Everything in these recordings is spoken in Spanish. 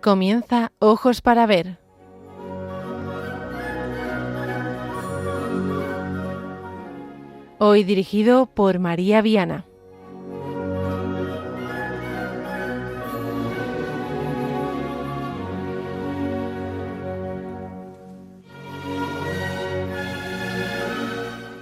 Comienza Ojos para Ver. Hoy dirigido por María Viana.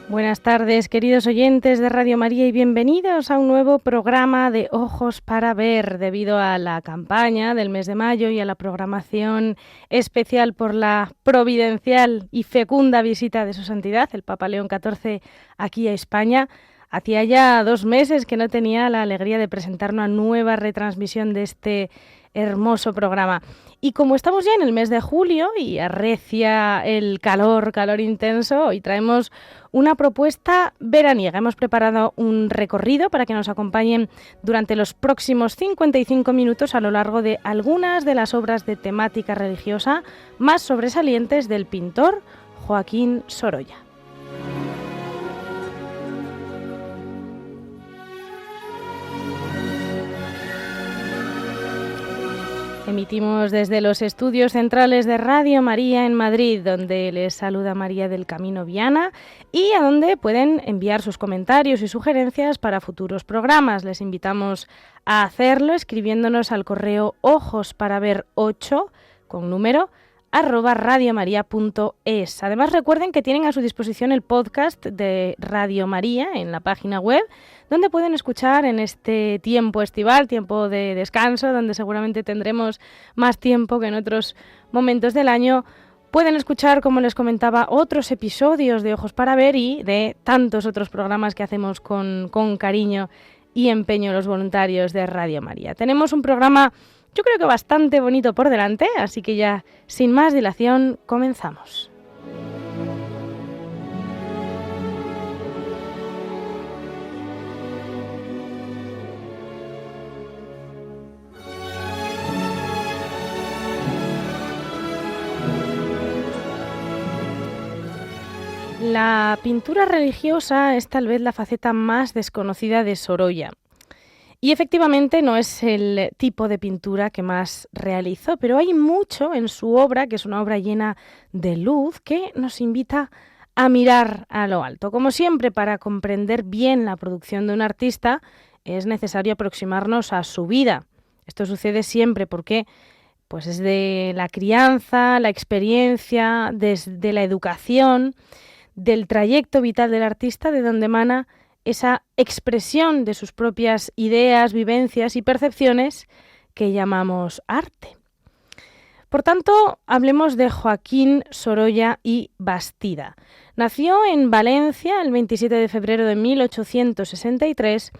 Buenas tardes, queridos oyentes de Radio María, y bienvenidos a un nuevo programa de Ojos para Ver, debido a la campaña del mes de mayo y a la programación especial por la providencial y fecunda visita de su santidad, el Papa León XIV, aquí a España. Hacía ya 2 meses que no tenía la alegría de presentar una nueva retransmisión de este hermoso programa. Y como estamos ya en el mes de julio y arrecia el calor intenso, hoy traemos una propuesta veraniega. Hemos preparado un recorrido para que nos acompañen durante los próximos 55 minutos a lo largo de algunas de las obras de temática religiosa más sobresalientes del pintor Joaquín Sorolla. Emitimos desde los estudios centrales de Radio María en Madrid, donde les saluda María del Camino Viana y a donde pueden enviar sus comentarios y sugerencias para futuros programas. Les invitamos a hacerlo escribiéndonos al correo ojosparaver8 con número @radiomaria.es. Además, recuerden que tienen a su disposición el podcast de Radio María en la página web, donde pueden escuchar en este tiempo estival, tiempo de descanso, donde seguramente tendremos más tiempo que en otros momentos del año. Pueden escuchar, como les comentaba, otros episodios de Ojos para Ver y de tantos otros programas que hacemos con cariño y empeño los voluntarios de Radio María. Tenemos un programa, yo creo que bastante bonito por delante, así que ya, sin más dilación, comenzamos. La pintura religiosa es tal vez la faceta más desconocida de Sorolla. Y efectivamente no es el tipo de pintura que más realizó, pero hay mucho en su obra, que es una obra llena de luz, que nos invita a mirar a lo alto. Como siempre, para comprender bien la producción de un artista, es necesario aproximarnos a su vida. Esto sucede siempre porque pues es de la crianza, la experiencia, desde la educación, del trayecto vital del artista, de donde emana esa expresión de sus propias ideas, vivencias y percepciones que llamamos arte. Por tanto, hablemos de Joaquín Sorolla y Bastida. Nació en Valencia el 27 de febrero de 1863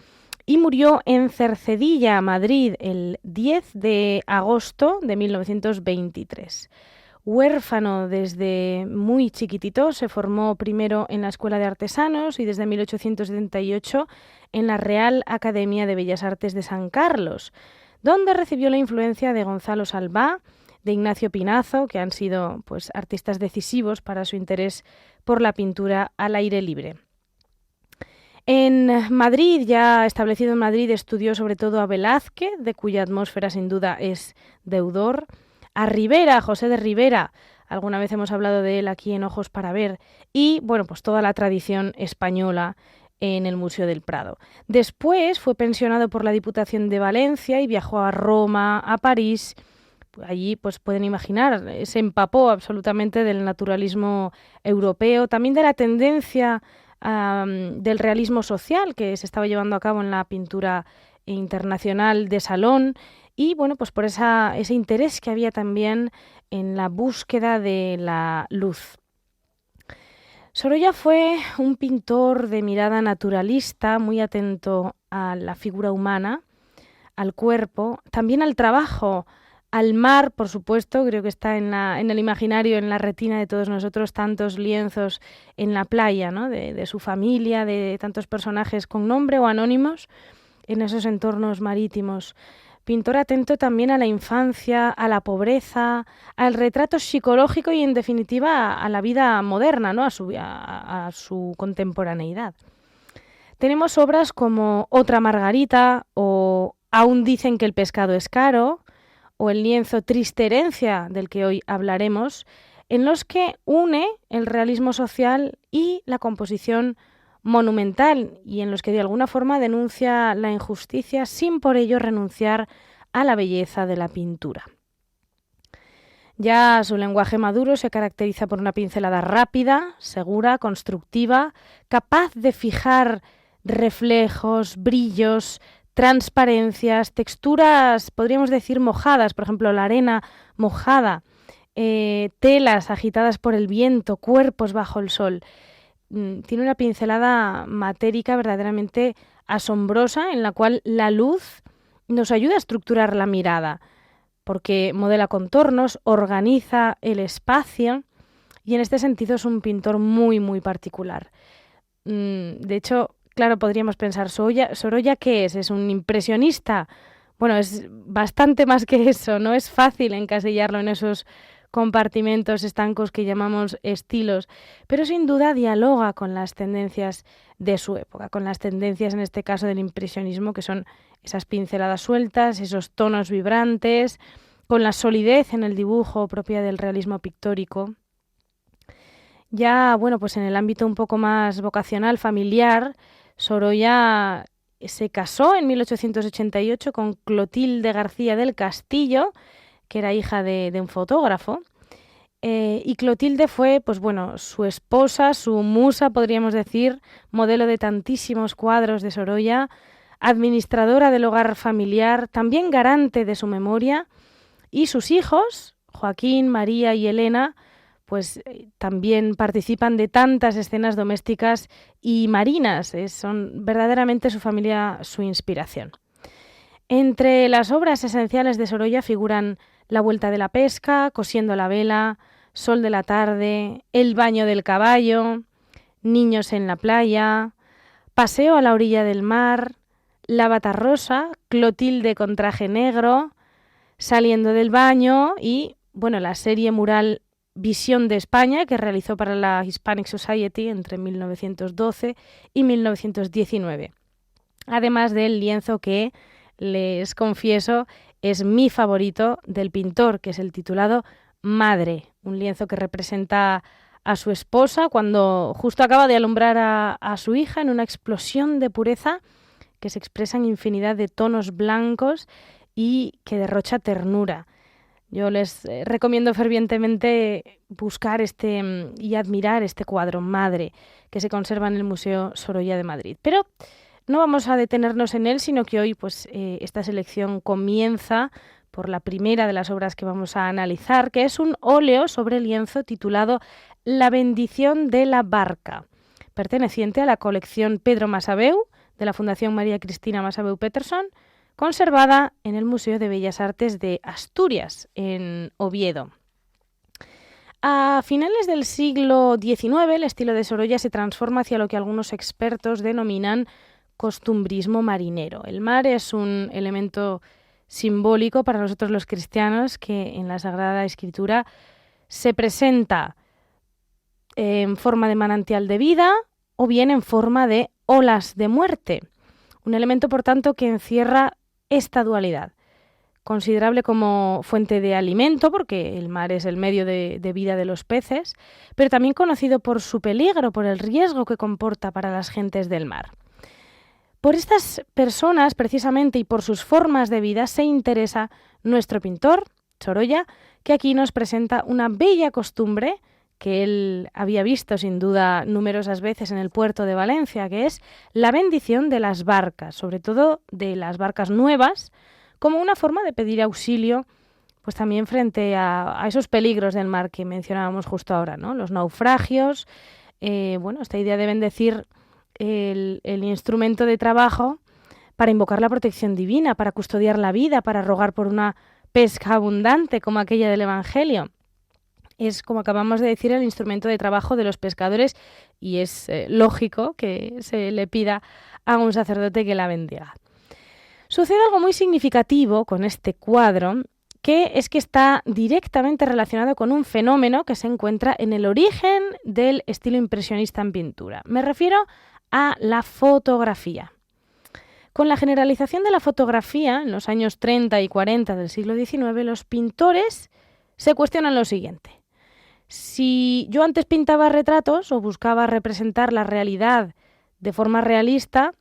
y murió en Cercedilla, Madrid, el 10 de agosto de 1923. Huérfano desde muy chiquitito, se formó primero en la Escuela de Artesanos y desde 1878 en la Real Academia de Bellas Artes de San Carlos, donde recibió la influencia de Gonzalo Salvá, de Ignacio Pinazo, que han sido pues artistas decisivos para su interés por la pintura al aire libre. En Madrid, ya establecido en Madrid, estudió sobre todo a Velázquez, de cuya atmósfera sin duda es deudor, a Rivera, a José de Rivera, alguna vez hemos hablado de él aquí en Ojos para Ver, y bueno, pues toda la tradición española en el Museo del Prado. Después fue pensionado por la Diputación de Valencia y viajó a Roma, a París. Allí pues pueden imaginar, se empapó absolutamente del naturalismo europeo, también de la tendencia del realismo social que se estaba llevando a cabo en la pintura internacional de salón. Y bueno, pues por ese interés que había también en la búsqueda de la luz. Sorolla fue un pintor de mirada naturalista, muy atento a la figura humana, al cuerpo, también al trabajo, al mar, por supuesto. Creo que está en el imaginario, en la retina de todos nosotros, tantos lienzos en la playa, ¿no? de su familia, de tantos personajes con nombre o anónimos en esos entornos marítimos. Pintor atento también a la infancia, a la pobreza, al retrato psicológico y, en definitiva, a la vida moderna, ¿no? a su contemporaneidad. Tenemos obras como Otra Margarita o Aún dicen que el pescado es caro o el lienzo Triste herencia, del que hoy hablaremos, en los que une el realismo social y la composición monumental y en los que de alguna forma denuncia la injusticia sin por ello renunciar a la belleza de la pintura. Ya su lenguaje maduro se caracteriza por una pincelada rápida, segura, constructiva, capaz de fijar reflejos, brillos, transparencias, texturas, podríamos decir mojadas, por ejemplo, la arena mojada, telas agitadas por el viento, cuerpos bajo el sol. Tiene una pincelada matérica verdaderamente asombrosa en la cual la luz nos ayuda a estructurar la mirada, porque modela contornos, organiza el espacio y en este sentido es un pintor muy, muy particular. De hecho, claro, podríamos pensar, ¿Sorolla qué es? ¿Es un impresionista? Bueno, es bastante más que eso, no es fácil encasillarlo en esos compartimentos estancos que llamamos estilos, pero sin duda dialoga con las tendencias de su época, con las tendencias en este caso del impresionismo, que son esas pinceladas sueltas, esos tonos vibrantes, con la solidez en el dibujo propia del realismo pictórico. Ya, bueno, pues en el ámbito un poco más vocacional, familiar, Sorolla se casó en 1888 con Clotilde García del Castillo, que era hija de un fotógrafo, y Clotilde fue, pues bueno, su esposa, su musa, podríamos decir, modelo de tantísimos cuadros de Sorolla, administradora del hogar familiar, también garante de su memoria, y sus hijos, Joaquín, María y Elena, pues también participan de tantas escenas domésticas y marinas, son verdaderamente su familia su inspiración. Entre las obras esenciales de Sorolla figuran La vuelta de la pesca, Cosiendo la vela, Sol de la tarde, El baño del caballo, Niños en la playa, Paseo a la orilla del mar, La bata rosa, Clotilde con traje negro, Saliendo del baño y, bueno, la serie mural Visión de España, que realizó para la Hispanic Society entre 1912 y 1919. Además del lienzo que, les confieso, es mi favorito del pintor, que es el titulado Madre, un lienzo que representa a su esposa cuando justo acaba de alumbrar a su hija en una explosión de pureza que se expresa en infinidad de tonos blancos y que derrocha ternura. Yo les recomiendo fervientemente buscar y admirar este cuadro Madre, que se conserva en el Museo Sorolla de Madrid. Pero no vamos a detenernos en él, sino que hoy pues, esta selección comienza por la primera de las obras que vamos a analizar, que es un óleo sobre lienzo titulado La bendición de la barca, perteneciente a la colección Pedro Masaveu, de la Fundación María Cristina Masaveu Peterson, conservada en el Museo de Bellas Artes de Asturias, en Oviedo. A finales del siglo XIX, el estilo de Sorolla se transforma hacia lo que algunos expertos denominan costumbrismo marinero. El mar es un elemento simbólico para nosotros los cristianos que en la Sagrada Escritura se presenta en forma de manantial de vida o bien en forma de olas de muerte. Un elemento, por tanto, que encierra esta dualidad, considerable como fuente de alimento, porque el mar es el medio de vida de los peces, pero también conocido por su peligro, por el riesgo que comporta para las gentes del mar. Por estas personas, precisamente, y por sus formas de vida, se interesa nuestro pintor, Sorolla, que aquí nos presenta una bella costumbre que él había visto sin duda numerosas veces en el puerto de Valencia, que es la bendición de las barcas, sobre todo de las barcas nuevas, como una forma de pedir auxilio, pues también frente a esos peligros del mar que mencionábamos justo ahora, ¿no? Los naufragios, esta idea de bendecir el instrumento de trabajo para invocar la protección divina, para custodiar la vida, para rogar por una pesca abundante como aquella del Evangelio. Es, como acabamos de decir, el instrumento de trabajo de los pescadores y es lógico que se le pida a un sacerdote que la bendiga. Sucede algo muy significativo con este cuadro, que es que está directamente relacionado con un fenómeno que se encuentra en el origen del estilo impresionista en pintura. Me refiero a la fotografía. Con la generalización de la fotografía en los años 30 y 40 del siglo XIX, los pintores se cuestionan lo siguiente. Si yo antes pintaba retratos o buscaba representar la realidad de forma realista,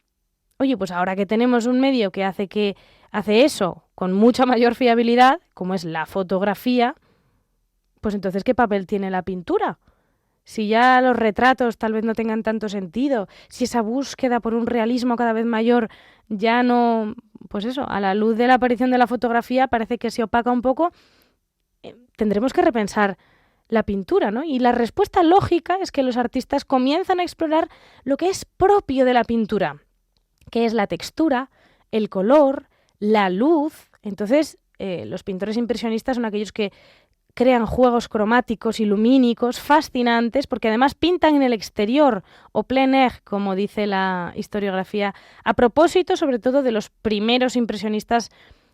oye, pues ahora que tenemos un medio que hace eso con mucha mayor fiabilidad, como es la fotografía, pues entonces, ¿qué papel tiene la pintura? Si ya los retratos tal vez no tengan tanto sentido, si esa búsqueda por un realismo cada vez mayor ya no, pues eso, a la luz de la aparición de la fotografía parece que se opaca un poco, tendremos que repensar la pintura, ¿no? Y la respuesta lógica es que los artistas comienzan a explorar lo que es propio de la pintura, que es la textura, el color, la luz. Entonces, los pintores impresionistas son aquellos que crean juegos cromáticos y lumínicos fascinantes, porque además pintan en el exterior, o plein air, como dice la historiografía, a propósito sobre todo de los primeros impresionistas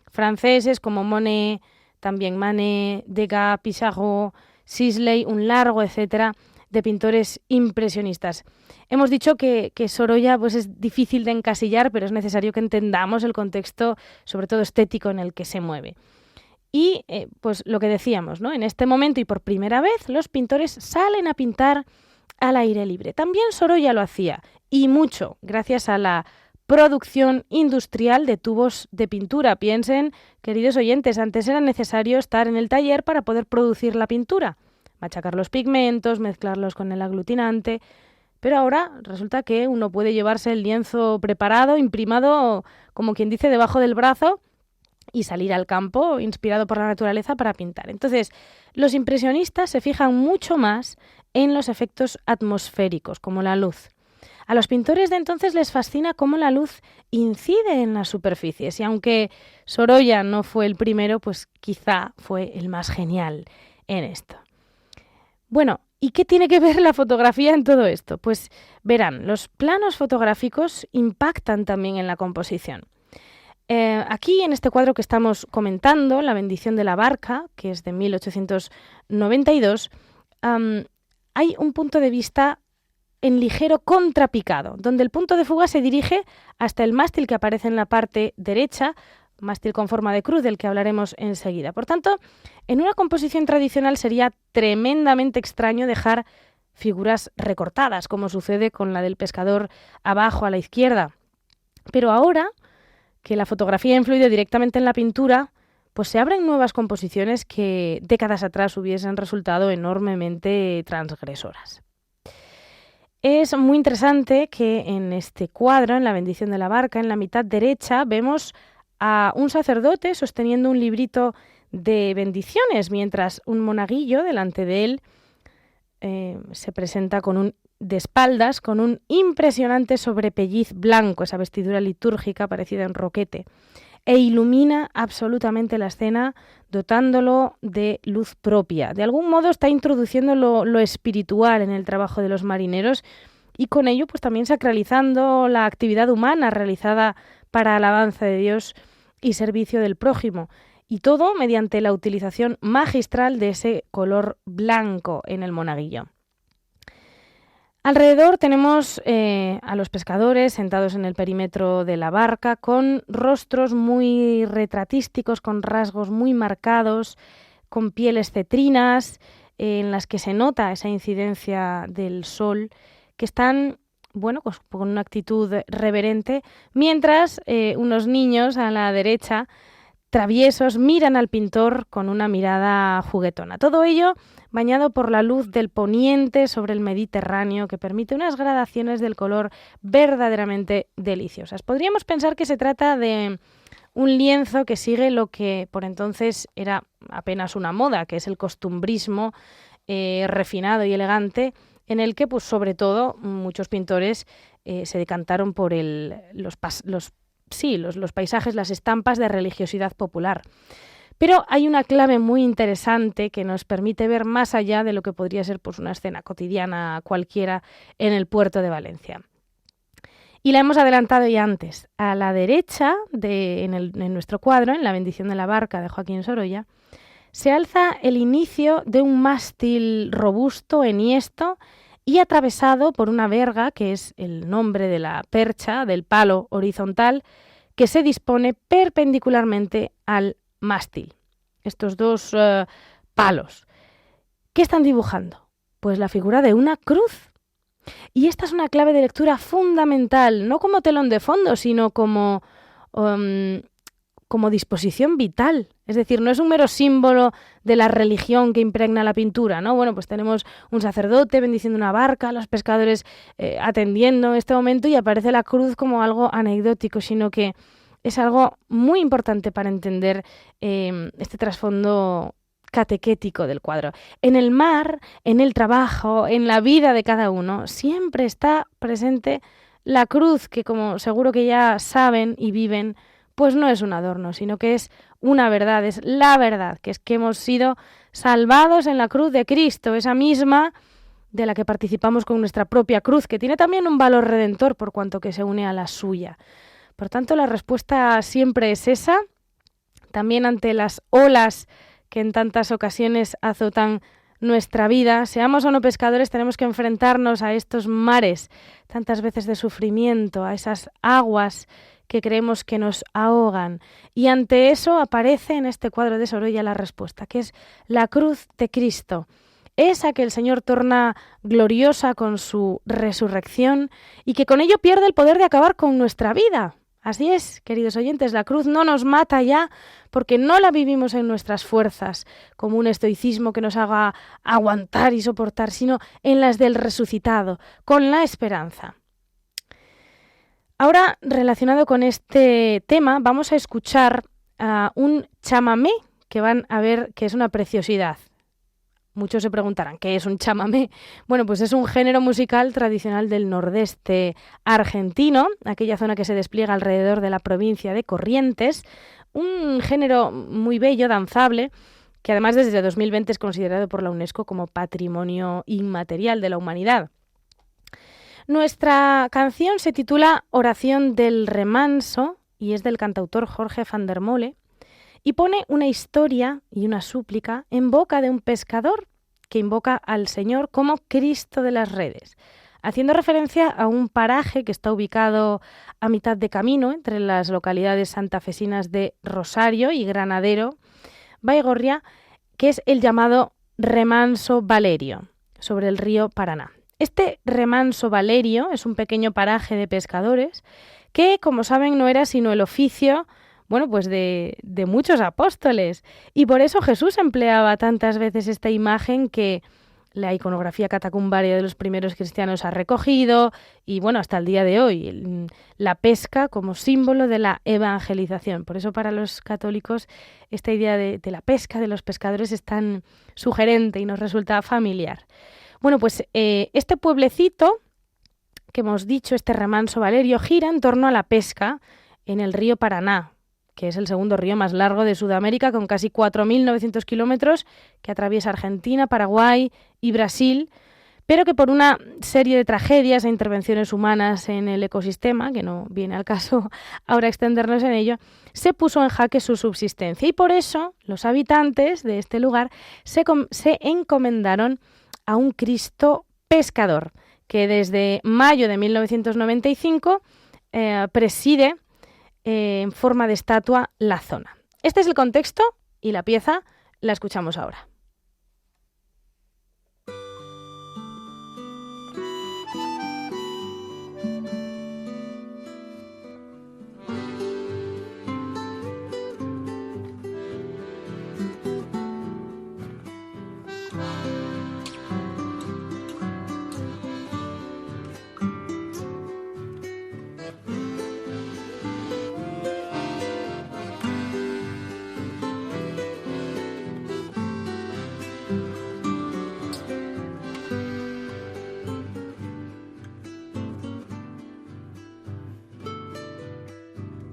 franceses como Monet, también Manet, Degas, Pissarro, Sisley, un largo etcétera de pintores impresionistas. Hemos dicho que Sorolla pues es difícil de encasillar, pero es necesario que entendamos el contexto, sobre todo estético, en el que se mueve. Y pues lo que decíamos, ¿no? En este momento y por primera vez los pintores salen a pintar al aire libre. También Sorolla lo hacía, y mucho, gracias a la producción industrial de tubos de pintura. Piensen, queridos oyentes, antes era necesario estar en el taller para poder producir la pintura, machacar los pigmentos, mezclarlos con el aglutinante, pero ahora resulta que uno puede llevarse el lienzo preparado, imprimado, como quien dice, debajo del brazo y salir al campo inspirado por la naturaleza para pintar. Entonces, los impresionistas se fijan mucho más en los efectos atmosféricos, como la luz. A los pintores de entonces les fascina cómo la luz incide en las superficies, y aunque Sorolla no fue el primero, pues quizá fue el más genial en esto. Bueno, ¿y qué tiene que ver la fotografía en todo esto? Pues verán, los planos fotográficos impactan también en la composición. Aquí en este cuadro que estamos comentando, La bendición de la barca, que es de 1892, hay un punto de vista en ligero contrapicado, donde el punto de fuga se dirige hasta el mástil que aparece en la parte derecha, mástil con forma de cruz del que hablaremos enseguida. Por tanto, en una composición tradicional sería tremendamente extraño dejar figuras recortadas, como sucede con la del pescador abajo a la izquierda. Pero ahora que la fotografía ha influido directamente en la pintura, pues se abren nuevas composiciones que décadas atrás hubiesen resultado enormemente transgresoras. Es muy interesante que en este cuadro, en La bendición de la barca, en la mitad derecha, vemos a un sacerdote sosteniendo un librito de bendiciones, mientras un monaguillo delante de él se presenta de espaldas con un impresionante sobrepelliz blanco, esa vestidura litúrgica parecida a un roquete, e ilumina absolutamente la escena dotándolo de luz propia. De algún modo está introduciendo lo espiritual en el trabajo de los marineros y con ello pues también sacralizando la actividad humana realizada para alabanza de Dios y servicio del prójimo. Y todo mediante la utilización magistral de ese color blanco en el monaguillo. Alrededor tenemos a los pescadores sentados en el perímetro de la barca con rostros muy retratísticos, con rasgos muy marcados, con pieles cetrinas, en las que se nota esa incidencia del sol, que están, bueno, pues, con una actitud reverente, mientras unos niños a la derecha, traviesos, miran al pintor con una mirada juguetona. Todo ello bañado por la luz del poniente sobre el Mediterráneo, que permite unas gradaciones del color verdaderamente deliciosas. Podríamos pensar que se trata de un lienzo que sigue lo que por entonces era apenas una moda, que es el costumbrismo refinado y elegante, en el que, pues, sobre todo, muchos pintores se decantaron por los paisajes, las estampas de religiosidad popular. Pero hay una clave muy interesante que nos permite ver más allá de lo que podría ser pues una escena cotidiana cualquiera en el puerto de Valencia. Y la hemos adelantado ya antes. A la derecha, en nuestro cuadro, en La bendición de la barca de Joaquín Sorolla, se alza el inicio de un mástil robusto, enhiesto y atravesado por una verga, que es el nombre de la percha, del palo horizontal, que se dispone perpendicularmente al mástil. Estos dos palos. ¿Qué están dibujando? Pues la figura de una cruz. Y esta es una clave de lectura fundamental, no como telón de fondo, sino como disposición vital. Es decir, no es un mero símbolo de la religión que impregna la pintura, ¿no? Bueno, pues tenemos un sacerdote bendiciendo una barca, los pescadores atendiendo este momento y aparece la cruz como algo anecdótico, sino que es algo muy importante para entender este trasfondo catequético del cuadro. En el mar, en el trabajo, en la vida de cada uno, siempre está presente la cruz, que como seguro que ya saben y viven, pues no es un adorno, sino que es una verdad, es la verdad, que es que hemos sido salvados en la cruz de Cristo, esa misma de la que participamos con nuestra propia cruz, que tiene también un valor redentor por cuanto que se une a la suya. Por tanto, la respuesta siempre es esa, también ante las olas que en tantas ocasiones azotan nuestra vida. Seamos o no pescadores, tenemos que enfrentarnos a estos mares, tantas veces de sufrimiento, a esas aguas que creemos que nos ahogan. Y ante eso aparece en este cuadro de Sorolla la respuesta, que es la cruz de Cristo, esa que el Señor torna gloriosa con su resurrección y que con ello pierde el poder de acabar con nuestra vida. Así es, queridos oyentes, la cruz no nos mata ya porque no la vivimos en nuestras fuerzas, como un estoicismo que nos haga aguantar y soportar, sino en las del resucitado, con la esperanza. Ahora, relacionado con este tema, vamos a escuchar un chamamé que van a ver que es una preciosidad. Muchos se preguntarán, ¿qué es un chamamé? Bueno, pues es un género musical tradicional del nordeste argentino, aquella zona que se despliega alrededor de la provincia de Corrientes, un género muy bello, danzable, que además desde 2020 es considerado por la UNESCO como Patrimonio Inmaterial de la Humanidad. Nuestra canción se titula Oración del Remanso y es del cantautor Jorge van der Mole, y pone una historia y una súplica en boca de un pescador que invoca al Señor como Cristo de las redes, haciendo referencia a un paraje que está ubicado a mitad de camino entre las localidades santafesinas de Rosario y Granadero, Baigorria, que es el llamado Remanso Valerio, sobre el río Paraná. Este Remanso Valerio es un pequeño paraje de pescadores que, como saben, no era sino el oficio pues de muchos apóstoles. Y por eso Jesús empleaba tantas veces esta imagen que la iconografía catacumbaria de los primeros cristianos ha recogido y hasta el día de hoy, la pesca como símbolo de la evangelización. Por eso para los católicos esta idea de la pesca, de los pescadores, es tan sugerente y nos resulta familiar. Este pueblecito que hemos dicho, este Remanso Valerio, gira en torno a la pesca en el río Paraná, que es el segundo río más largo de Sudamérica, con casi 4.900 kilómetros, que atraviesa Argentina, Paraguay y Brasil, pero que por una serie de tragedias e intervenciones humanas en el ecosistema, que no viene al caso ahora extendernos en ello, se puso en jaque su subsistencia. Y por eso los habitantes de este lugar se encomendaron a un Cristo pescador, que desde mayo de 1995 preside en forma de estatua la zona. Este es el contexto y la pieza la escuchamos ahora.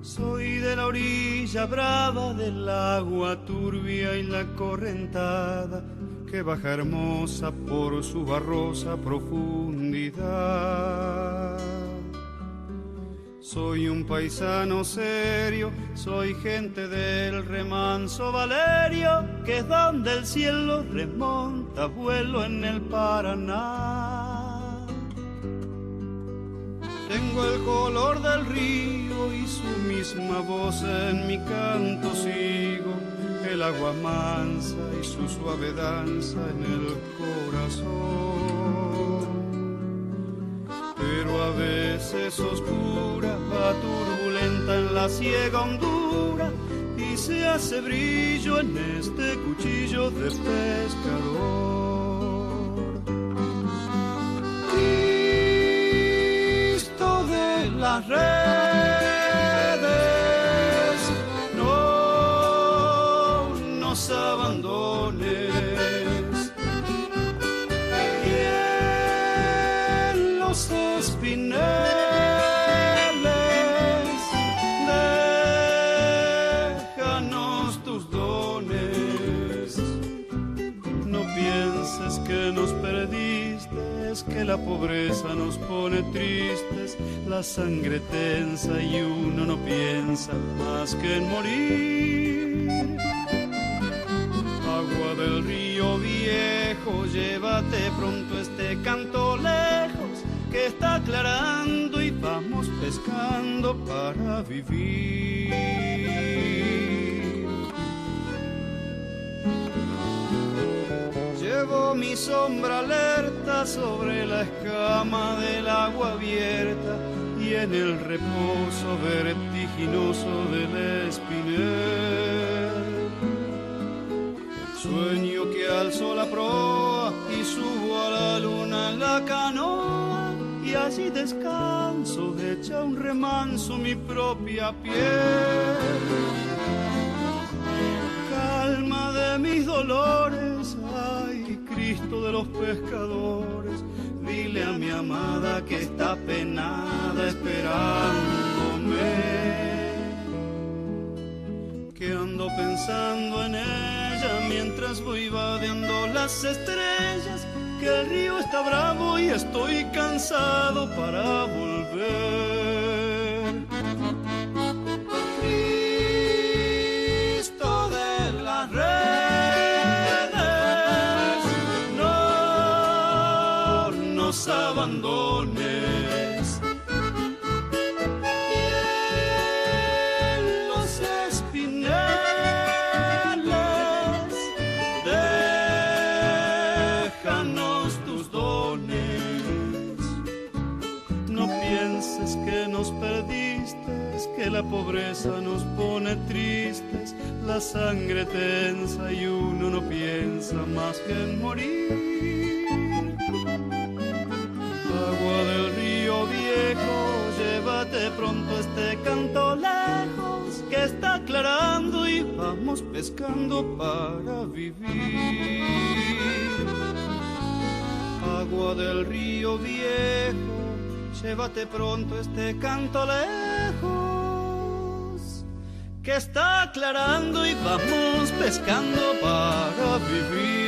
Soy de la orilla brava del agua turbia y la correntada que baja hermosa por su barrosa profundidad. Soy un paisano serio, soy gente del Remanso Valerio, que es donde el cielo remonta vuelo en el Paraná. tengo el color del río y su misma voz en mi canto sigo, el agua mansa y su suave danza en el corazón. Pero a veces oscura, va turbulenta en la ciega hondura y se hace brillo en este cuchillo de pescador. Cristo de las redes, no nos abandones. Y en los espineles déjanos tus dones. No pienses que nos perdiste, es que la pobreza nos pone tristes, la sangre tensa y uno no piensa más que en morir. Agua del río viejo, llévate pronto este canto lejos, que está aclarando y vamos pescando para vivir. Llevo mi sombra alerta sobre la escama del agua abierta y en el reposo vertiginoso del espinel. Sueño que alzo la proa y subo a la luna en la canoa y allí descanso, hecha un remanso mi propia piel. Calma de mis dolores, ay, Cristo de los pescadores, dile a mi amada que está penada esperándome, que ando pensando en ella mientras voy vadeando las estrellas, que el río está bravo y estoy cansado para volver. Cristo de las redes, no nos abandones. Y en los espineles déjanos tus dones. No pienses que nos perdiste, es que la pobreza nos pone tristes, la sangre tensa y uno no piensa más que en morir. Agua del río viejo, llévate pronto este canto lejos, que está aclarando y vamos pescando para vivir. Agua del río viejo, llévate pronto este canto lejos, que está aclarando y vamos pescando para vivir.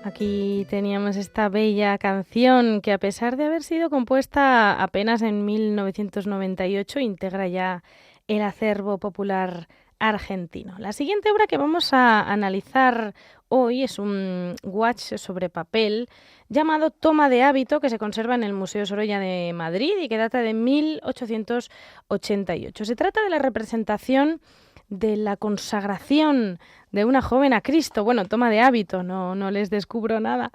Aquí teníamos esta bella canción que, a pesar de haber sido compuesta apenas en 1998, integra ya el acervo popular argentino. La siguiente obra que vamos a analizar hoy es un watch sobre papel llamado Toma de hábito, que se conserva en el Museo Sorolla de Madrid y que data de 1888. Se trata de la representación de la consagración de una joven a Cristo. Bueno, toma de hábito, no les descubro nada.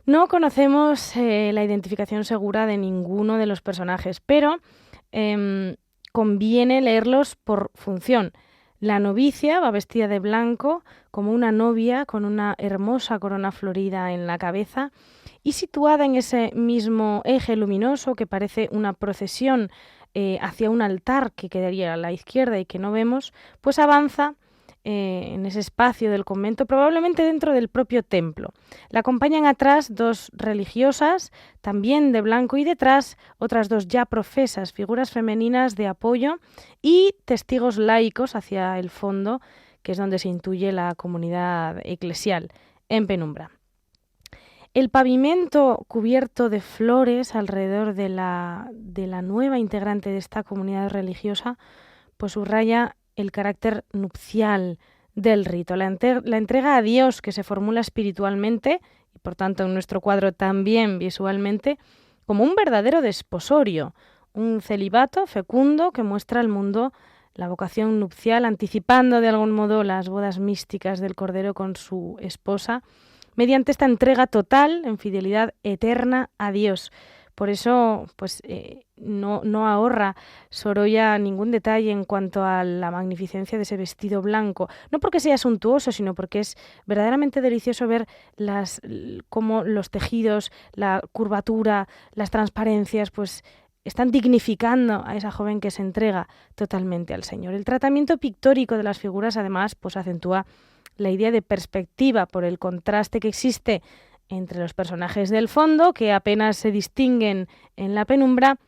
No conocemos la identificación segura de ninguno de los personajes, pero conviene leerlos por función. La novicia va vestida de blanco como una novia con una hermosa corona florida en la cabeza y situada en ese mismo eje luminoso que parece una procesión hacia un altar que quedaría a la izquierda y que no vemos, pues avanza en ese espacio del convento, probablemente dentro del propio templo. La acompañan atrás dos religiosas, también de blanco, y detrás otras dos ya profesas, figuras femeninas de apoyo y testigos laicos hacia el fondo, que es donde se intuye la comunidad eclesial, en penumbra. El pavimento cubierto de flores alrededor de la nueva integrante de esta comunidad religiosa, pues subraya el carácter nupcial del rito, la entrega a Dios que se formula espiritualmente y por tanto en nuestro cuadro también visualmente como un verdadero desposorio, un celibato fecundo que muestra al mundo la vocación nupcial, anticipando de algún modo las bodas místicas del Cordero con su esposa, mediante esta entrega total en fidelidad eterna a Dios. Por eso, pues no ahorra Sorolla ningún detalle en cuanto a la magnificencia de ese vestido blanco. No porque sea suntuoso, sino porque es verdaderamente delicioso ver cómo los tejidos, la curvatura, las transparencias, pues están dignificando a esa joven que se entrega totalmente al Señor. El tratamiento pictórico de las figuras, además, pues acentúa la idea de perspectiva por el contraste que existe entre los personajes del fondo, que apenas se distinguen en la penumbra,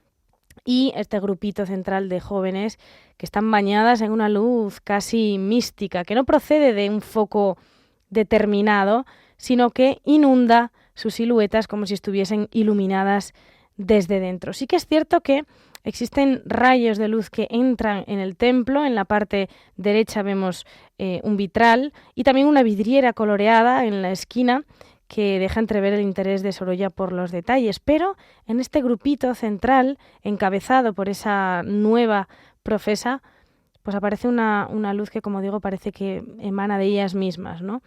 y este grupito central de jóvenes que están bañadas en una luz casi mística, que no procede de un foco determinado, sino que inunda sus siluetas como si estuviesen iluminadas desde dentro. Sí que es cierto que existen rayos de luz que entran en el templo. En la parte derecha vemos un vitral y también una vidriera coloreada en la esquina que deja entrever el interés de Sorolla por los detalles. Pero en este grupito central, encabezado por esa nueva profesa, pues aparece una luz que, como digo, parece que emana de ellas mismas, ¿no?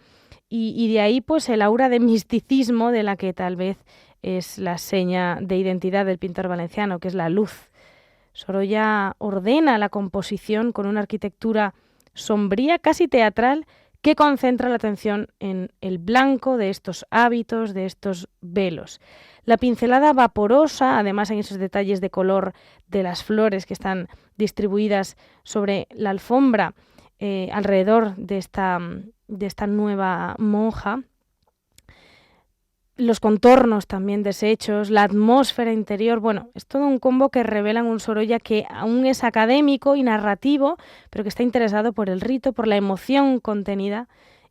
Y de ahí pues el aura de misticismo de la que tal vez es la seña de identidad del pintor valenciano, que es la luz. Sorolla ordena la composición con una arquitectura sombría, casi teatral, que concentra la atención en el blanco de estos hábitos, de estos velos. La pincelada vaporosa, además en esos detalles de color de las flores que están distribuidas sobre la alfombra alrededor de esta nueva monja, los contornos también deshechos, la atmósfera interior, bueno, es todo un combo que revelan un Sorolla que aún es académico y narrativo, pero que está interesado por el rito, por la emoción contenida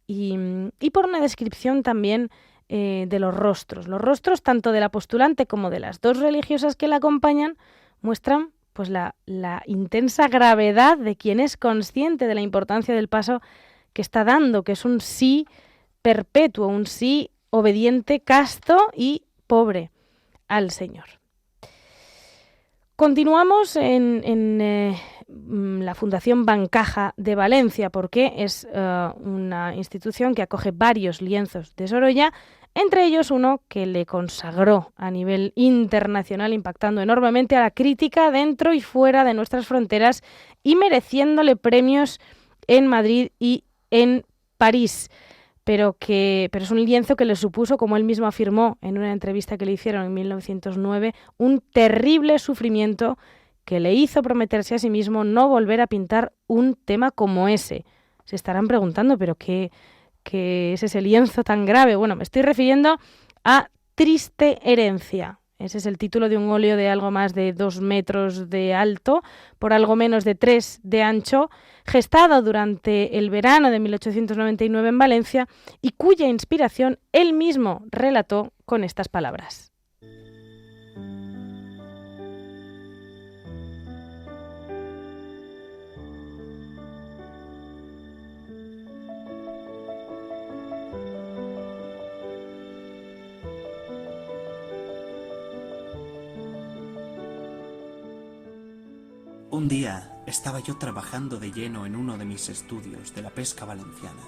y por una descripción también de los rostros. Los rostros, tanto de la postulante como de las dos religiosas que la acompañan, muestran pues la intensa gravedad de quien es consciente de la importancia del paso que está dando, que es un sí perpetuo, un sí obediente, casto y pobre al Señor. Continuamos en la Fundación Bancaja de Valencia, porque es una institución que acoge varios lienzos de Sorolla, entre ellos uno que le consagró a nivel internacional, impactando enormemente a la crítica dentro y fuera de nuestras fronteras y mereciéndole premios en Madrid y en París. Pero es un lienzo que le supuso, como él mismo afirmó en una entrevista que le hicieron en 1909, un terrible sufrimiento que le hizo prometerse a sí mismo no volver a pintar un tema como ese. Se estarán preguntando, ¿pero qué es ese lienzo tan grave? Bueno, me estoy refiriendo a Triste herencia. Ese es el título de un óleo de algo más de 2 metros de alto, por algo menos de 3 de ancho, gestado durante el verano de 1899 en Valencia y cuya inspiración él mismo relató con estas palabras. Un día estaba yo trabajando de lleno en uno de mis estudios de la pesca valenciana,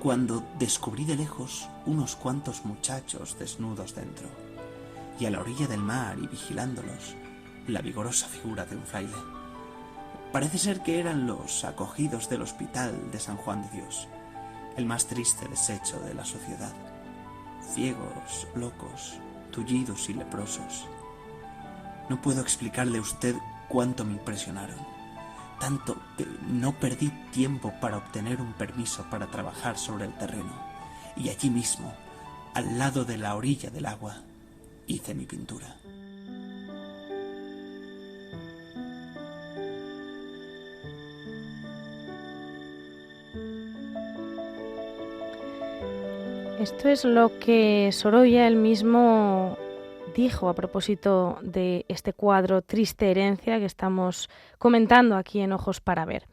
cuando descubrí de lejos unos cuantos muchachos desnudos dentro, y a la orilla del mar y vigilándolos, la vigorosa figura de un fraile. Parece ser que eran los acogidos del hospital de San Juan de Dios, el más triste desecho de la sociedad, ciegos, locos, tullidos y leprosos. No puedo explicarle a usted cuánto me impresionaron, tanto que no perdí tiempo para obtener un permiso para trabajar sobre el terreno, y allí mismo, al lado de la orilla del agua, hice mi pintura. Esto es lo que Sorolla él mismo dijo a propósito de este cuadro Triste herencia que estamos comentando aquí en Ojos para ver.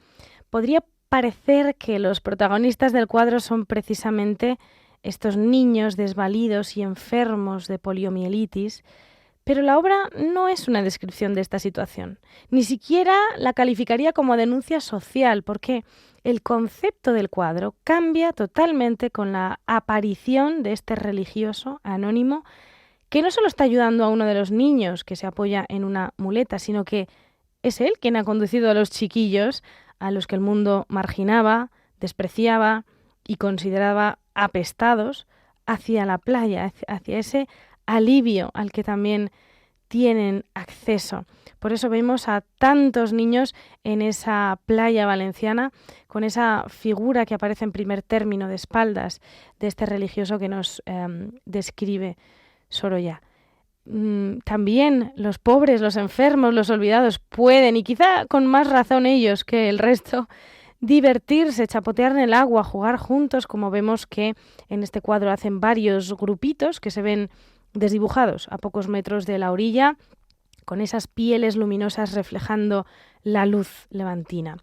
Podría parecer que los protagonistas del cuadro son precisamente estos niños desvalidos y enfermos de poliomielitis, pero la obra no es una descripción de esta situación. Ni siquiera la calificaría como denuncia social, porque el concepto del cuadro cambia totalmente con la aparición de este religioso anónimo que no solo está ayudando a uno de los niños que se apoya en una muleta, sino que es él quien ha conducido a los chiquillos a los que el mundo marginaba, despreciaba y consideraba apestados hacia la playa, hacia ese alivio al que también tienen acceso. Por eso vemos a tantos niños en esa playa valenciana con esa figura que aparece en primer término de espaldas de este religioso que nos describe Sorolla. También los pobres, los enfermos, los olvidados pueden, y quizá con más razón ellos que el resto, divertirse, chapotear en el agua, jugar juntos, como vemos que en este cuadro hacen varios grupitos que se ven desdibujados a pocos metros de la orilla, con esas pieles luminosas reflejando la luz levantina.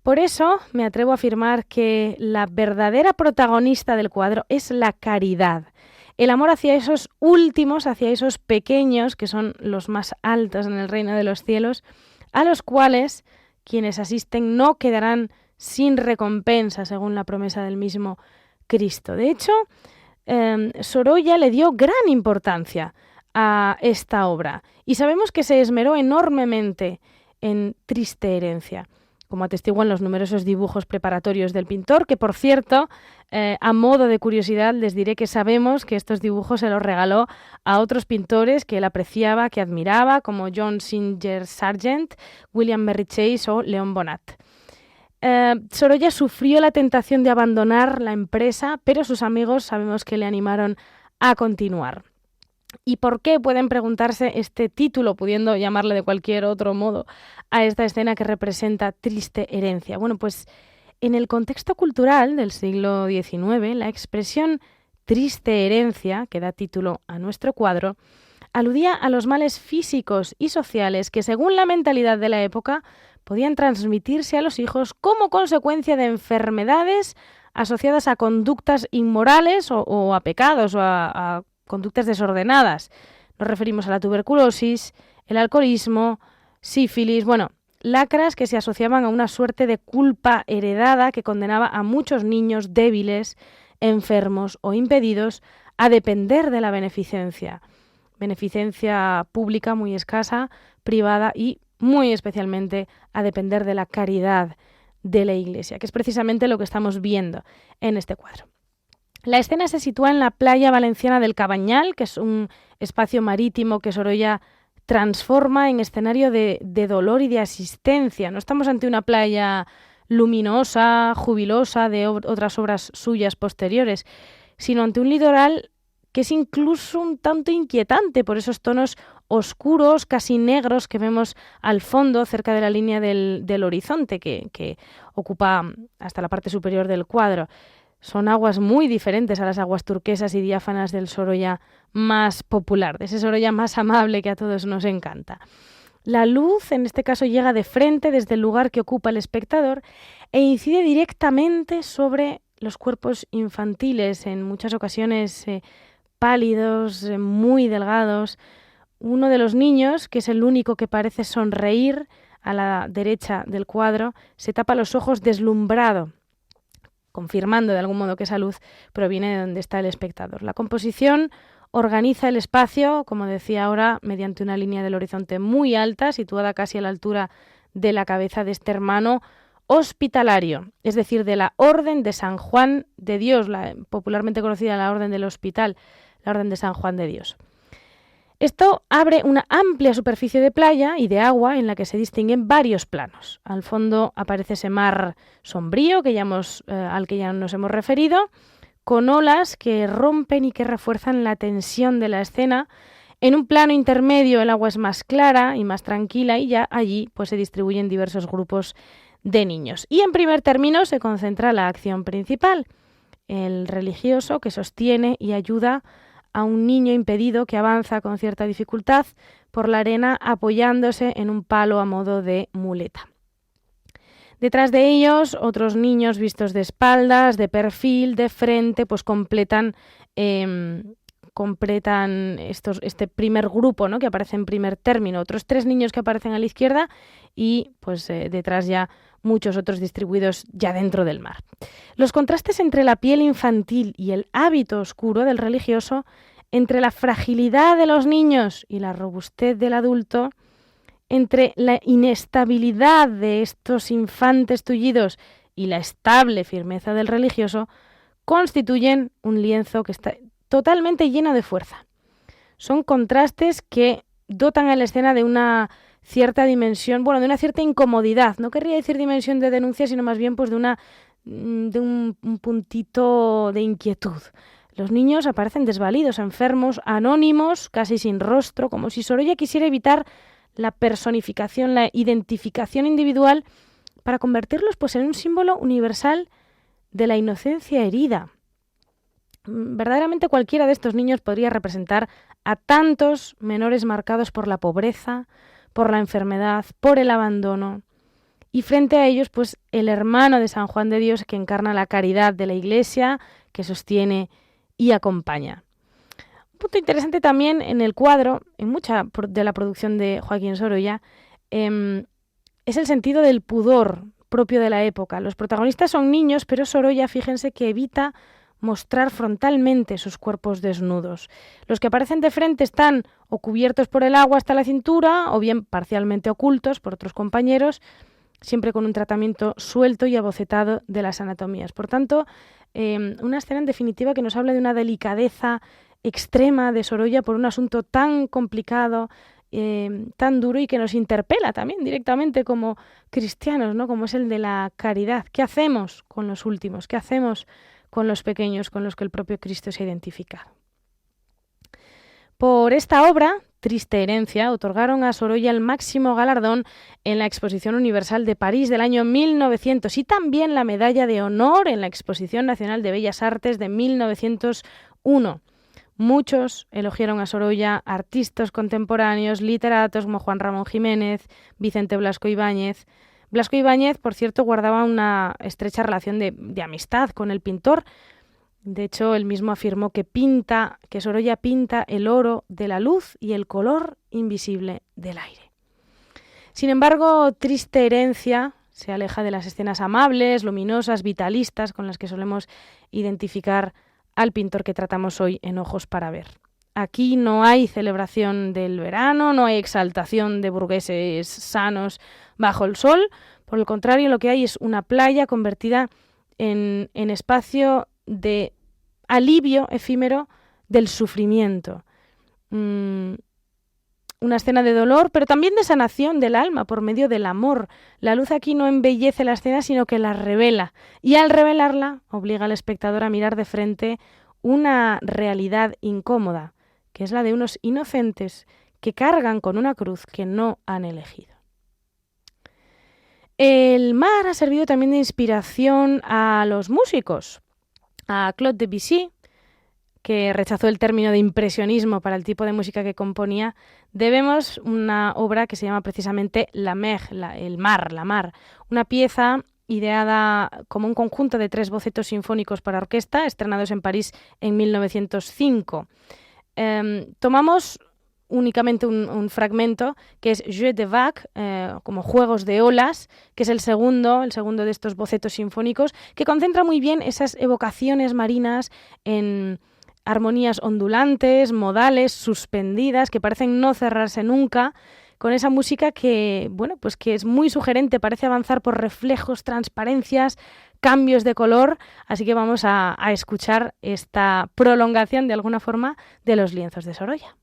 Por eso me atrevo a afirmar que la verdadera protagonista del cuadro es la caridad, el amor hacia esos últimos, hacia esos pequeños, que son los más altos en el reino de los cielos, a los cuales quienes asisten no quedarán sin recompensa, según la promesa del mismo Cristo. De hecho, Sorolla le dio gran importancia a esta obra y sabemos que se esmeró enormemente en Triste herencia, como atestiguan los numerosos dibujos preparatorios del pintor, que por cierto, a modo de curiosidad les diré que sabemos que estos dibujos se los regaló a otros pintores que él apreciaba, que admiraba, como John Singer Sargent, William Merry Chase o Leon Bonnat. Sorolla sufrió la tentación de abandonar la empresa, pero sus amigos sabemos que le animaron a continuar. ¿Y por qué? Pueden preguntarse este título, pudiendo llamarle de cualquier otro modo a esta escena que representa Triste herencia. Bueno, pues en el contexto cultural del siglo XIX, la expresión Triste herencia, que da título a nuestro cuadro, aludía a los males físicos y sociales que, según la mentalidad de la época, podían transmitirse a los hijos como consecuencia de enfermedades asociadas a conductas inmorales o a pecados o a conductas desordenadas. Nos referimos a la tuberculosis, el alcoholismo, sífilis, lacras que se asociaban a una suerte de culpa heredada que condenaba a muchos niños débiles, enfermos o impedidos a depender de la beneficencia pública muy escasa, privada y muy especialmente a depender de la caridad de la Iglesia, que es precisamente lo que estamos viendo en este cuadro. La escena se sitúa en la playa valenciana del Cabañal, que es un espacio marítimo que Sorolla transforma en escenario de dolor y de asistencia. No estamos ante una playa luminosa, jubilosa de otras obras suyas posteriores, sino ante un litoral que es incluso un tanto inquietante por esos tonos oscuros, casi negros, que vemos al fondo, cerca de la línea del horizonte, que ocupa hasta la parte superior del cuadro. Son aguas muy diferentes a las aguas turquesas y diáfanas del Sorolla más popular, de ese Sorolla más amable que a todos nos encanta. La luz, en este caso, llega de frente desde el lugar que ocupa el espectador e incide directamente sobre los cuerpos infantiles, en muchas ocasiones pálidos, muy delgados. Uno de los niños, que es el único que parece sonreír a la derecha del cuadro, se tapa los ojos deslumbrado, confirmando de algún modo que esa luz proviene de donde está el espectador. La composición organiza el espacio, como decía ahora, mediante una línea del horizonte muy alta, situada casi a la altura de la cabeza de este hermano hospitalario, es decir, de la Orden de San Juan de Dios, la popularmente conocida la Orden del Hospital, la Orden de San Juan de Dios. Esto abre una amplia superficie de playa y de agua en la que se distinguen varios planos. Al fondo aparece ese mar sombrío al que ya nos hemos referido, con olas que rompen y que refuerzan la tensión de la escena. En un plano intermedio el agua es más clara y más tranquila y ya allí pues, se distribuyen diversos grupos de niños. Y en primer término se concentra la acción principal. el religioso que sostiene y ayuda a un niño impedido que avanza con cierta dificultad por la arena apoyándose en un palo a modo de muleta. Detrás de ellos, otros niños vistos de espaldas, de perfil, de frente, pues completan este primer grupo, ¿no?, que aparece en primer término. Otros 3 niños que aparecen a la izquierda y pues detrás ya muchos otros distribuidos ya dentro del mar. Los contrastes entre la piel infantil y el hábito oscuro del religioso, entre la fragilidad de los niños y la robustez del adulto, entre la inestabilidad de estos infantes tullidos y la estable firmeza del religioso, constituyen un lienzo que está totalmente lleno de fuerza. Son contrastes que dotan a la escena de una cierta dimensión, de una cierta incomodidad. No querría decir dimensión de denuncia, sino más bien pues de un puntito de inquietud. Los niños aparecen desvalidos, enfermos, anónimos, casi sin rostro, como si Sorolla quisiera evitar la personificación, la identificación individual, para convertirlos pues en un símbolo universal de la inocencia herida. Verdaderamente cualquiera de estos niños podría representar a tantos menores marcados por la pobreza, por la enfermedad, por el abandono, y frente a ellos pues el hermano de San Juan de Dios que encarna la caridad de la Iglesia, que sostiene y acompaña. Un punto interesante también en el cuadro, en mucha de la producción de Joaquín Sorolla, es el sentido del pudor propio de la época. Los protagonistas son niños, pero Sorolla, fíjense que evita mostrar frontalmente sus cuerpos desnudos. Los que aparecen de frente están o cubiertos por el agua hasta la cintura, o bien parcialmente ocultos por otros compañeros, siempre con un tratamiento suelto y abocetado de las anatomías. Por tanto, una escena en definitiva que nos habla de una delicadeza extrema de Sorolla por un asunto tan complicado, tan duro, y que nos interpela también directamente como cristianos, ¿no?, como es el de la caridad. ¿Qué hacemos con los últimos? ¿Qué hacemos con los pequeños con los que el propio Cristo se ha identificado? Por esta obra, Triste herencia, otorgaron a Sorolla el máximo galardón en la Exposición Universal de París del año 1900 y también la Medalla de Honor en la Exposición Nacional de Bellas Artes de 1901. Muchos elogiaron a Sorolla, artistas contemporáneos, literatos como Juan Ramón Jiménez, Vicente Blasco Ibáñez. Blasco Ibáñez, por cierto, guardaba una estrecha relación de amistad con el pintor. De hecho, él mismo afirmó que Sorolla pinta el oro de la luz y el color invisible del aire. Sin embargo, Triste herencia se aleja de las escenas amables, luminosas, vitalistas con las que solemos identificar al pintor que tratamos hoy en Ojos para ver. Aquí no hay celebración del verano, no hay exaltación de burgueses sanos bajo el sol. Por el contrario, lo que hay es una playa convertida en espacio de alivio efímero del sufrimiento. Una escena de dolor, pero también de sanación del alma por medio del amor. La luz aquí no embellece la escena, sino que la revela. Y al revelarla, obliga al espectador a mirar de frente una realidad incómoda, que es la de unos inocentes que cargan con una cruz que no han elegido. El mar ha servido también de inspiración a los músicos. A Claude Debussy, que rechazó el término de impresionismo para el tipo de música que componía, debemos una obra que se llama precisamente La Mer, el mar, la mar, una pieza ideada como un conjunto de 3 bocetos sinfónicos para orquesta, estrenados en París en 1905. Tomamos únicamente un fragmento que es Jeux de vagues, como juegos de olas, que es el segundo de estos bocetos sinfónicos, que concentra muy bien esas evocaciones marinas en armonías ondulantes, modales, suspendidas, que parecen no cerrarse nunca, con esa música que, pues que es muy sugerente, parece avanzar por reflejos, transparencias, cambios de color, así que vamos a escuchar esta prolongación de alguna forma de los lienzos de Sorolla.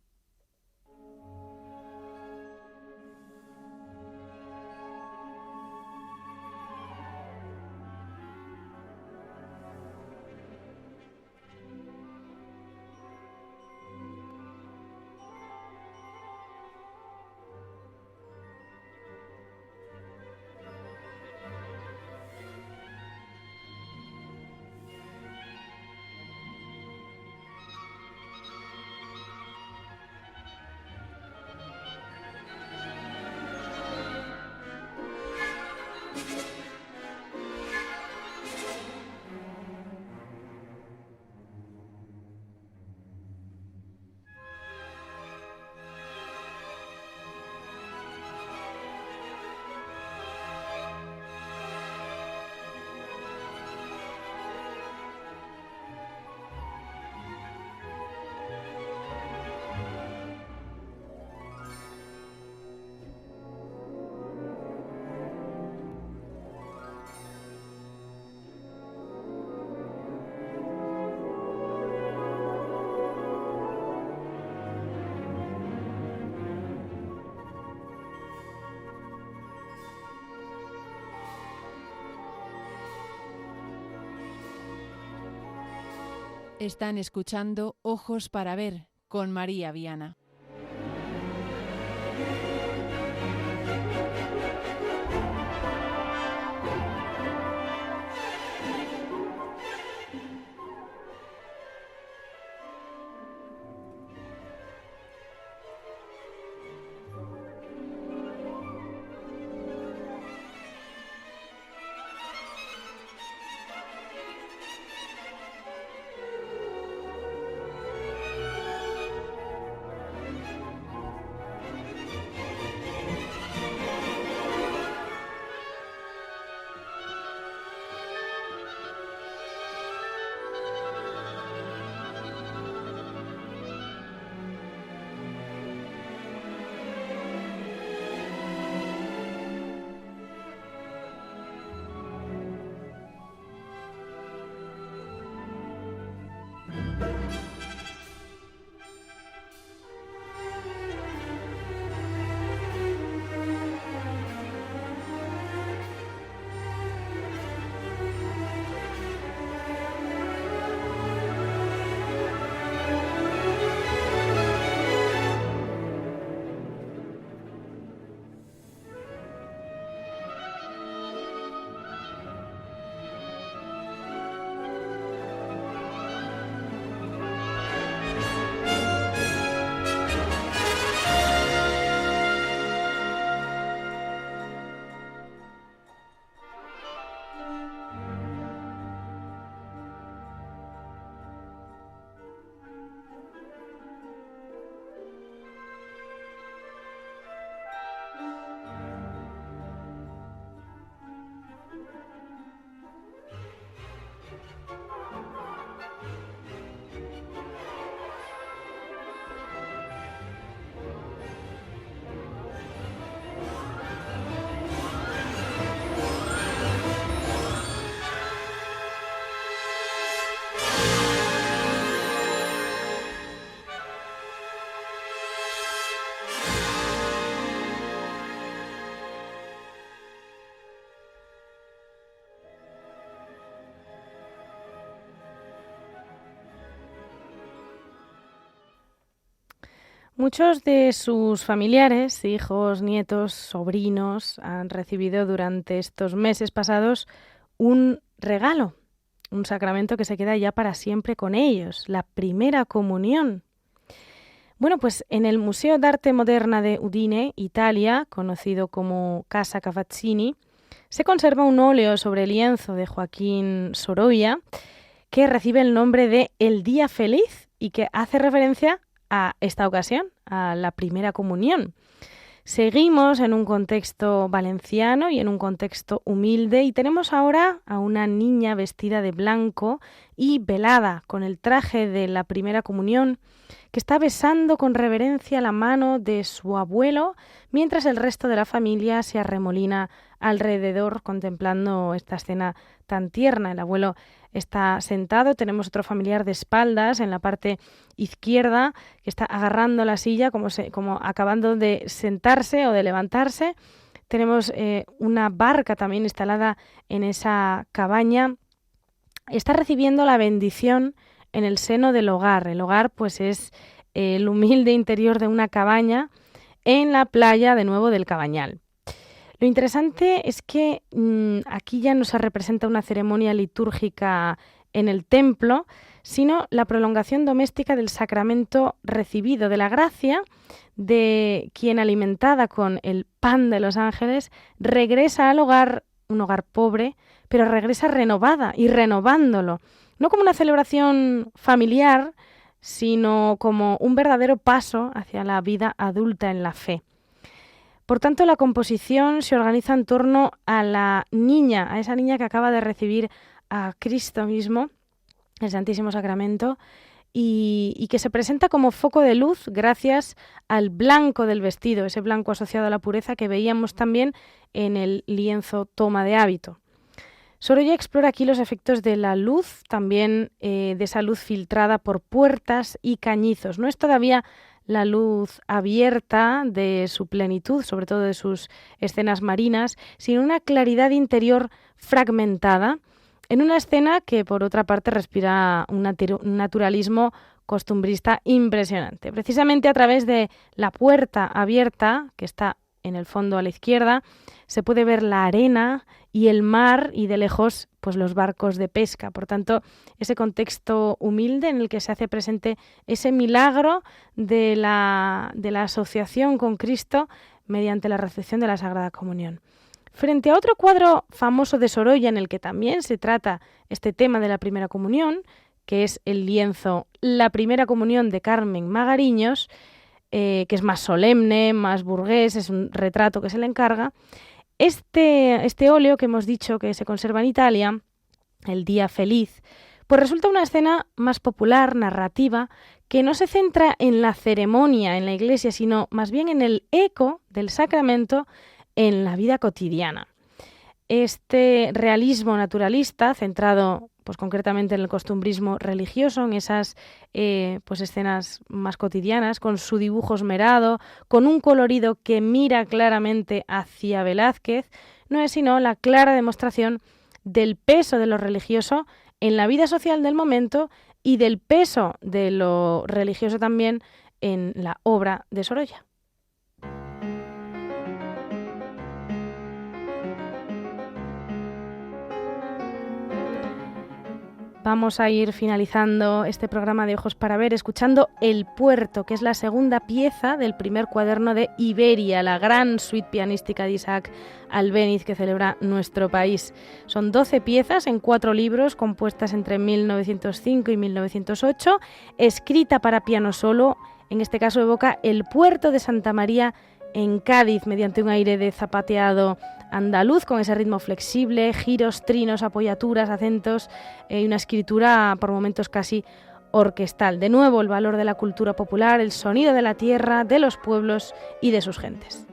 Están escuchando Ojos para Ver con María Viana. Muchos de sus familiares, hijos, nietos, sobrinos, han recibido durante estos meses pasados un regalo, un sacramento que se queda ya para siempre con ellos, la primera comunión. Bueno, pues en el Museo d'Arte Moderna de Udine, Italia, conocido como Casa Cavazzini, se conserva un óleo sobre lienzo de Joaquín Sorolla que recibe el nombre de El Día Feliz y que hace referencia a esta ocasión, a la primera comunión. Seguimos en un contexto valenciano y en un contexto humilde y tenemos ahora a una niña vestida de blanco y velada con el traje de la primera comunión que está besando con reverencia la mano de su abuelo mientras el resto de la familia se arremolina alrededor contemplando esta escena tan tierna. El abuelo está sentado, tenemos otro familiar de espaldas en la parte izquierda que está agarrando la silla como acabando de sentarse o de levantarse. Tenemos una barca también instalada en esa cabaña. Está recibiendo la bendición en el seno del hogar. El hogar pues es el humilde interior de una cabaña en la playa de nuevo del Cabañal. Lo interesante es que aquí ya no se representa una ceremonia litúrgica en el templo, sino la prolongación doméstica del sacramento recibido, de la gracia de quien, alimentada con el pan de los ángeles, regresa al hogar, un hogar pobre, pero regresa renovada y renovándolo, no como una celebración familiar, sino como un verdadero paso hacia la vida adulta en la fe. Por tanto, la composición se organiza en torno a la niña, a esa niña que acaba de recibir a Cristo mismo, el Santísimo Sacramento, y que se presenta como foco de luz gracias al blanco del vestido, ese blanco asociado a la pureza que veíamos también en el lienzo Toma de hábito. Sorolla explora aquí los efectos de la luz, también de esa luz filtrada por puertas y cañizos. No es todavía la luz abierta de su plenitud, sobre todo de sus escenas marinas, sino una claridad interior fragmentada, en una escena que por otra parte respira un naturalismo costumbrista impresionante. Precisamente a través de la puerta abierta, que está en el fondo a la izquierda, se puede ver la arena y el mar y de lejos pues los barcos de pesca. Por tanto, ese contexto humilde en el que se hace presente ese milagro de la asociación con Cristo mediante la recepción de la Sagrada Comunión. Frente a otro cuadro famoso de Sorolla en el que también se trata este tema de la primera comunión, que es el lienzo La Primera Comunión de Carmen Magariños, que es más solemne, más burgués, es un retrato que se le encarga. Este óleo que hemos dicho que se conserva en Italia, El Día Feliz, pues resulta una escena más popular, narrativa, que no se centra en la ceremonia en la iglesia, sino más bien en el eco del sacramento en la vida cotidiana. Este realismo naturalista, centrado pues concretamente en el costumbrismo religioso, en esas pues escenas más cotidianas, con su dibujo esmerado, con un colorido que mira claramente hacia Velázquez, no es sino la clara demostración del peso de lo religioso en la vida social del momento y del peso de lo religioso también en la obra de Sorolla. Vamos a ir finalizando este programa de Ojos para Ver escuchando El Puerto, que es la segunda pieza del primer cuaderno de Iberia, la gran suite pianística de Isaac Albéniz que celebra nuestro país. Son 12 piezas en 4 libros compuestas entre 1905 y 1908, escrita para piano solo, en este caso evoca el puerto de Santa María en Cádiz mediante un aire de zapateado andaluz con ese ritmo flexible, giros, trinos, apoyaturas, acentos y una escritura por momentos casi orquestal. De nuevo el valor de la cultura popular, el sonido de la tierra, de los pueblos y de sus gentes.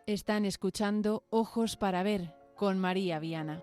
Están escuchando Ojos para Ver con María Viana.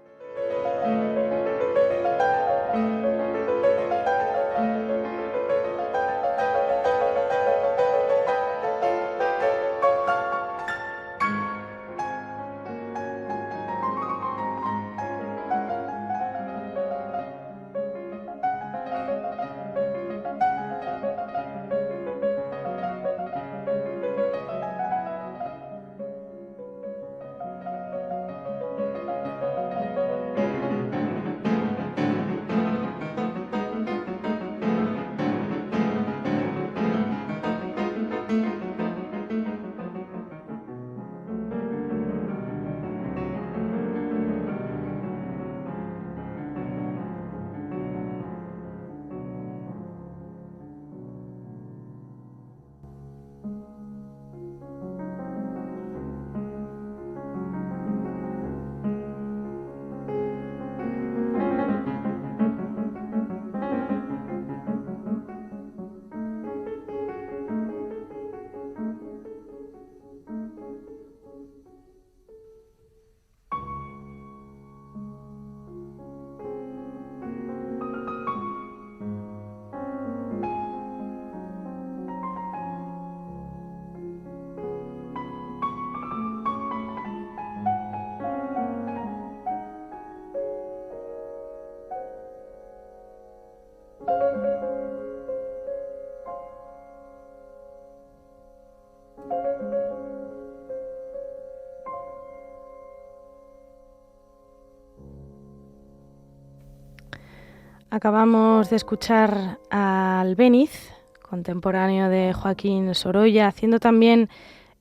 Acabamos de escuchar a Albéniz, contemporáneo de Joaquín Sorolla, haciendo también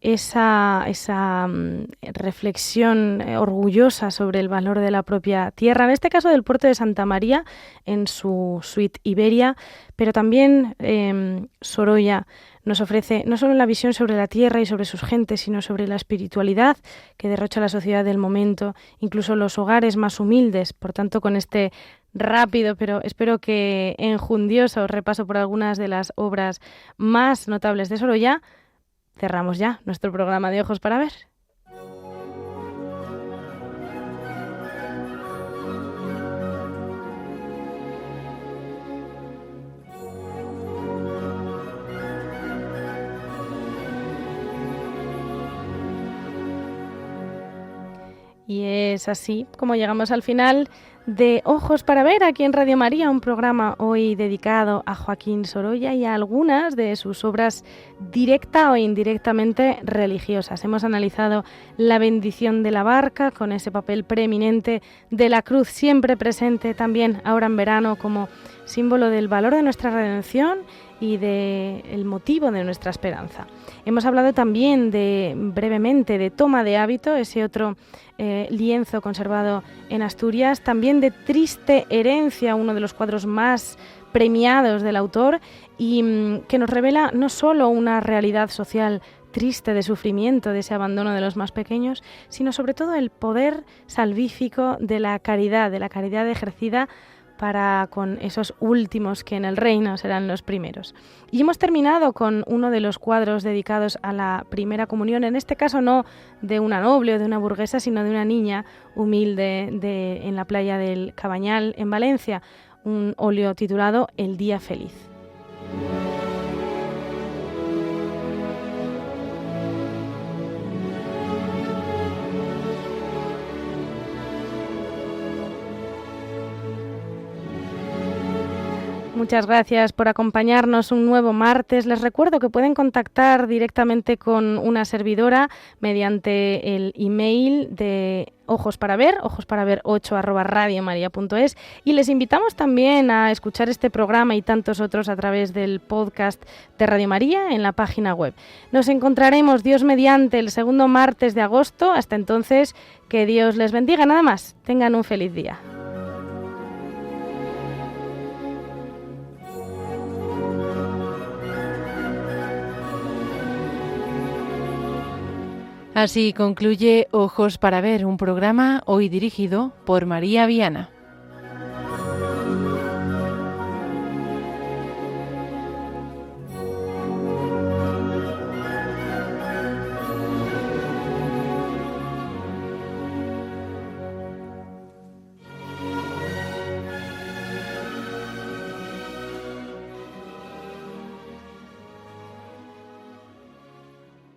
esa reflexión orgullosa sobre el valor de la propia tierra, en este caso del puerto de Santa María, en su suite Iberia, pero también Sorolla nos ofrece no solo la visión sobre la tierra y sobre sus gentes, sino sobre la espiritualidad que derrocha la sociedad del momento, incluso los hogares más humildes. Por tanto, con este rápido, pero espero que enjundioso repaso por algunas de las obras más notables de Sorolla, cerramos ya nuestro programa de Ojos para Ver. Y es así como llegamos al final de Ojos para Ver aquí en Radio María, un programa hoy dedicado a Joaquín Sorolla y a algunas de sus obras directa o indirectamente religiosas. Hemos analizado la bendición de la barca con ese papel preeminente de la cruz, siempre presente también ahora en verano como símbolo del valor de nuestra redención y del motivo de nuestra esperanza. Hemos hablado también brevemente de Toma de hábito, ese otro lienzo conservado en Asturias, también de Triste herencia, uno de los cuadros más premiados del autor y que nos revela no solo una realidad social triste de sufrimiento, de ese abandono de los más pequeños, sino sobre todo el poder salvífico de la caridad ejercida para con esos últimos que en el reino serán los primeros. Y hemos terminado con uno de los cuadros dedicados a la primera comunión, en este caso no de una noble o de una burguesa, sino de una niña humilde en la playa del Cabañal, en Valencia, un óleo titulado El día feliz. Muchas gracias por acompañarnos un nuevo martes. Les recuerdo que pueden contactar directamente con una servidora mediante el email de Ojos para Ver 8@radiomaria.es, y les invitamos también a escuchar este programa y tantos otros a través del podcast de Radio María en la página web. Nos encontraremos, Dios mediante, el segundo martes de agosto. Hasta entonces, que Dios les bendiga. Nada más, tengan un feliz día. Así concluye Ojos para Ver, un programa hoy dirigido por María Viana.